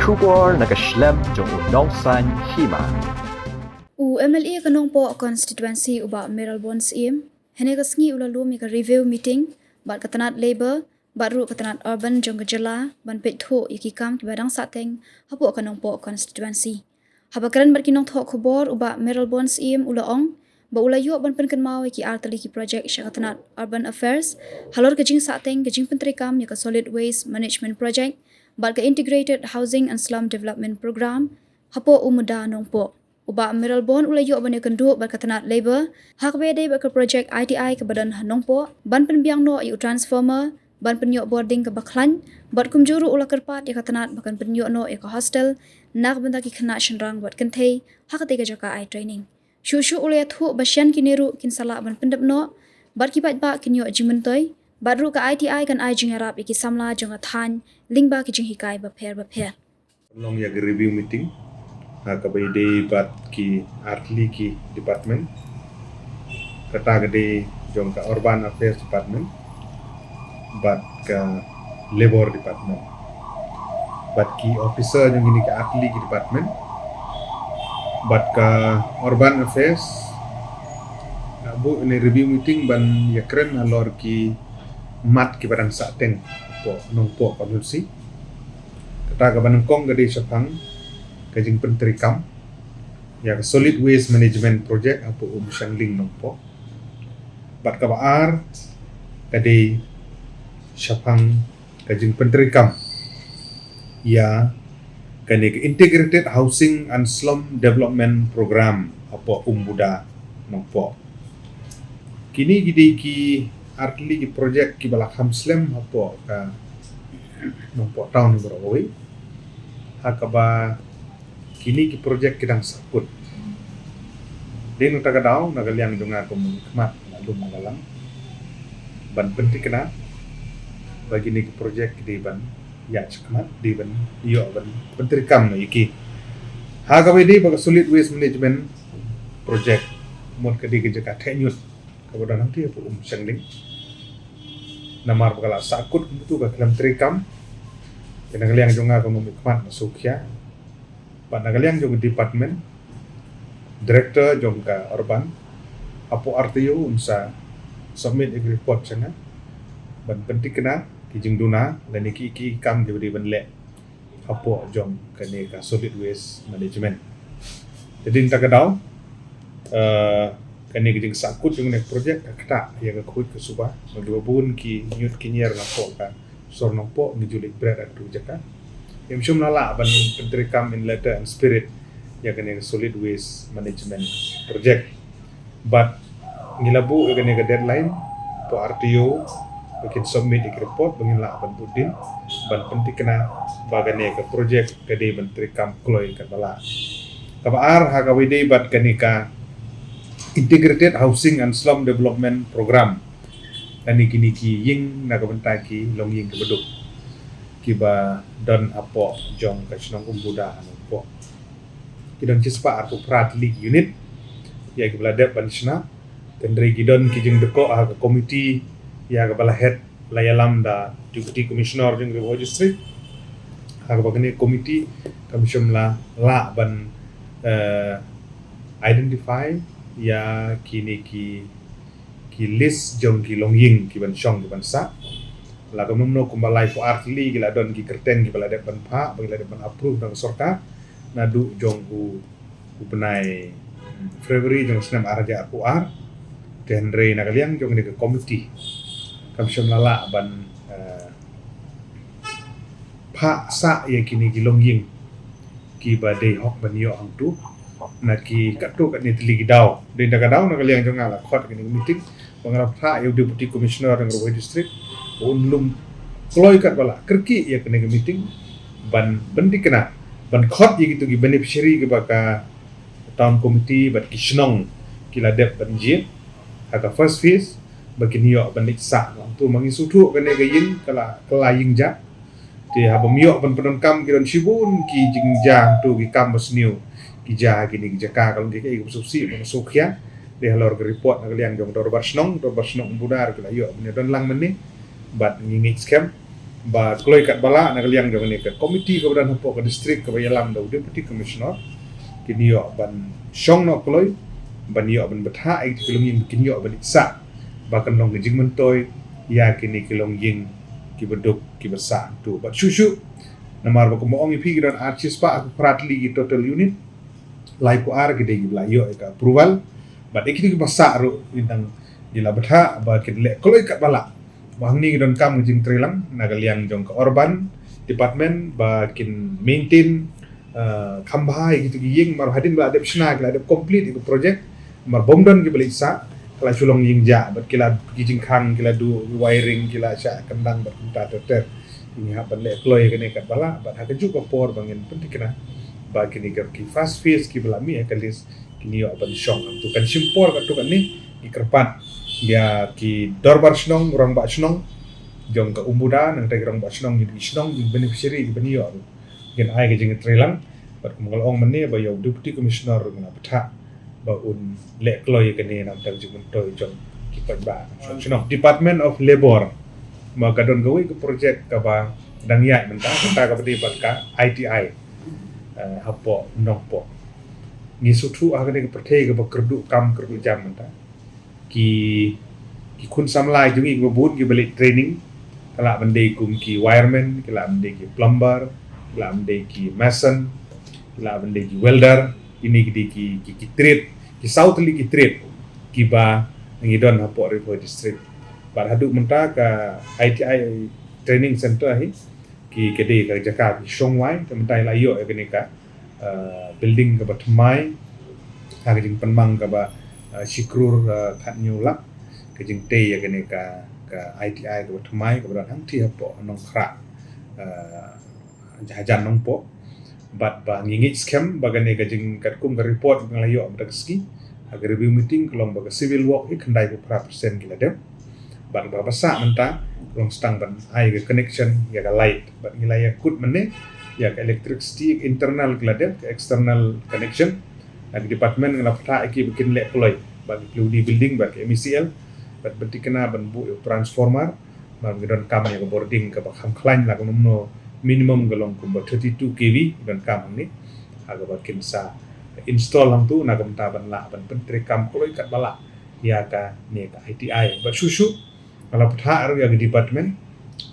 Shubor nakaslem jong unong san hima. MLA kanong po constituency uba Meralbon SIM hene kasngi ulalu mi ka review meeting bat katanat labor baru katanat urban jong gejala ban petho iki kam ki badang sateng hapo kanong po constituency habakaran barkinong tho khobor uba Meralbon SIM ulaong ba ulayo ban penken mau iki artali ki project syakatanat urban affairs halor kajing sateng kajing pentrikam ya ka solid waste management project bat ka integrated housing and slum development program hapo umuda nong po uba Meralbon ulayo ban kendu berkatanat labor hakbede berka project ITI ke badan hanongpo ban penbiang no yu transformer ban penyok boarding ke baklan bat kumjuru ula kerpat ya katanat bakan penyok no ya ke hostel nak benda ki kena shenrang bat kentei hakate ke jaka ai training shushu ula thu basyan kineru kin sala ban pendep no bat ki ba kinyok jimentoi bat ru ka ITI kan ai jingarap iki samla jonga than lingba ki jinghikai ba pher long ya review meeting kabai day bat ki artli ki department kata gede jong ka urban affairs department bat ka labor department bat ki officer jong ini ka artli ki department bat ka urban affairs bu ini review meeting ban ya keren alor ki mat ki barang sateng po nongpo konsulsi kata ka banengkong gede sapang kajing penterikam ya solid waste management project apo Shangling nongpo bat kabaar kade syapang kajing penterikam ya kane integrated housing and slum development program apo Buda nongpo kini gidi ki artli ki project ki balak hamslem apo ka nongpo town borowi hakaba kini ki project kidang sakut din tagadao nagaliang dunga ko mukmat na lumagalang ban penting kena bagi ni ki project di ban ya cekmat di ban iyo ban pentrikam no iki hagawe di baga solid waste management project mod kadi ke jaka tenyut kaboda nanti apa Shangling namar bagala sakut betu ka kelam trikam nagaliang dunga ko mukmat masukya Panagaliang jong department director jong ka urban apo RTO unsa submit a report sana ban penting kena kijing duna dan iki kam di ban le apo jong kane ka solid waste management jadi entah kadau kane kijing sakut jong nek project kata ya ka kuit ke suba dua bun ki nyut kinyer na po ka sorno po ni julik berat adu jaka yang cuma nala ban pentrikam in letter and spirit ya kene solid waste management project but ngilabu kene ke deadline po RTO bikin submit di report bangila ban budin ban penting kena bagane ke project kede pentrikam kloy ka bala kabar hakawide bat kene ka integrated housing and slum development program dan kini ki ying nakabantaki long ying ke beduk kiba don apo jong kasnong Buda po kidon cispa arpo pratli unit ya kibla dep bansna tendre gidon kijing deko ka komiti ya kabala head layalam da deputy commissioner jong revo district ha bagane komiti kamishom la ban identify ya kini ki list jong ki longying ki ban shong ki ban sa la kamumno kumbalai fo artli gila don ki kerten ki balade ban pha bagila de ban approve dang sorka nadu jong u benai February jong senam araja aku ar tenre nakaliang jong ni ke komiti kamsyam lala ban pha sa ye kini gilong ying ki bade hok ban yo ang tu na ki katu kat ni tili gidau de dagadau nakaliang jong ala khot kini meeting bangarap pha yo deputy commissioner ng Roy district unlum kloy kat bala kerki ya kene meeting ban bendi kena ban khot ye gitu gi beneficiary ke baka town committee bat kisnong kila dep banjir aga first phase bagi niyo ban iksa tu mangi sutu kene ke yin kala ying ja ti haba miyo ban penongkam kiron shibun ki jingja tu ki kambas new ki ja gini ki jaka kalau ki ke subsi masukya de halor report nakaliang jong dor barsnong budar kila yo ne don lang menni bat ngingik scam ba kloi kat bala na kaliang jong ni ke komiti ke badan hapo ke distrik ke bayalam do deputy commissioner kini yo ban shong no kloi ban yo ban betha ai kilong yin kini yo ban sa ba kan long jing mentoy ya kini kilong yin ki beduk ki besa tu ba shushu namar ba ko mo ongi pi dan archis pa aku pratli ki total unit lai ko ar gede gi bla yo ka approval ba de kini ki basa ro indang dila betha ba kidle kloi kat bala bang ni don kam jing trelang nagaliang jong ke urban department ba kin maintain khambhai gitu ying mar hadin ba adep shna kala adep complete itu project mar bomdon ki belisa kala sulong ying ja bat kila jing khang kila du wiring kila sha kendang bat ta ter ini ha ban le kloy kene kat bala bat ha keju ko por bangin penting kena ba kini ki fast phase ki belami kalis kini yo ban shong tu kan simpor kat tu kan ni ikerpan ya ki dorbar snong rong ba snong jong ka umuda nang tag rong ba snong ni snong di beneficiary di bani yo gen ai ke jing trelang bat kumal ong mane ba yo deputy commissioner ngana patha ba un le kloy ke ne nang tag jing toy jong ki pa ba snong department of labor ma ka don gawe ke project ka ba dang ya mentang ta ka badi bat ka ITI hapo nongpo ni sutu agane ke perthai ke ba kerdu kam kerdu jam mentang ki kun samlai jungi ngobun ki balik training kala bende kum ki wireman kala bende ki plumber kala bende ki mason kala bende ki welder ini ki trade ki southly ki trade ki ba ngidon hapo river district bar haduk menta ka ITI training center hi ki kede ka jaka ki shongwai tementai layo e kene ka building ka batmai ka jing penmang ka ba shikrur khat nyulak ke jing te ya kene ka ITI ko thmai ko ran hang thi hapo nong khra jajan nong po bat ba ngingi scam bagane ka jing kat kum ka report ng layo am ski ag review meeting kolong baga civil work ikhandai ko % kila dem bat ba basa menta kolong stang ban ai ka connection ya ka light bat ngilaya kut mene ya ka electricity internal kila dem ka external connection ag department ngala pata ki bikin le kloy bagi di building bagi MECL bat beti kena ban bu transformer bang don kam ya boarding ka bakham khlain la ko no minimum galong ko 32 kV don kam ni aga bakin sa install lang tu na kam ta ban la ban pentri kam kloy kat bala ya ka ne ka ITI bat susu kala pata aru ya department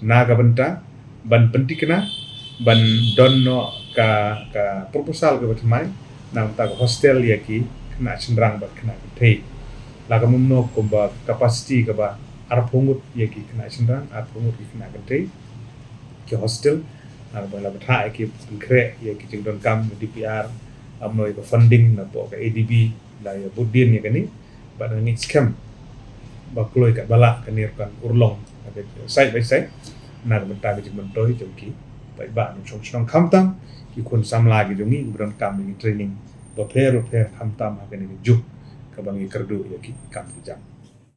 na ga banta ban penti kena ban don no ka proposal ka batmai nam ta hostel ya ki kena cenderang bat kena thei la ka mumno ko ba capacity ka ba arphungut ye ki kena cenderang arphungut ki kena thei ki hostel ba la batha ki kre ye ki jing don kam DPR amno ko funding na po ka ADB la ya budin ye kani ba ni scam ba kloi ka bala kanir kan urlong ada side by side na ka banta ki jing toy jong ki ba ni chong khamtam ki kun samla ki jongi don kam ni training ba pher kamtam agani juk ka bangi kerdu ya ki kam ki jam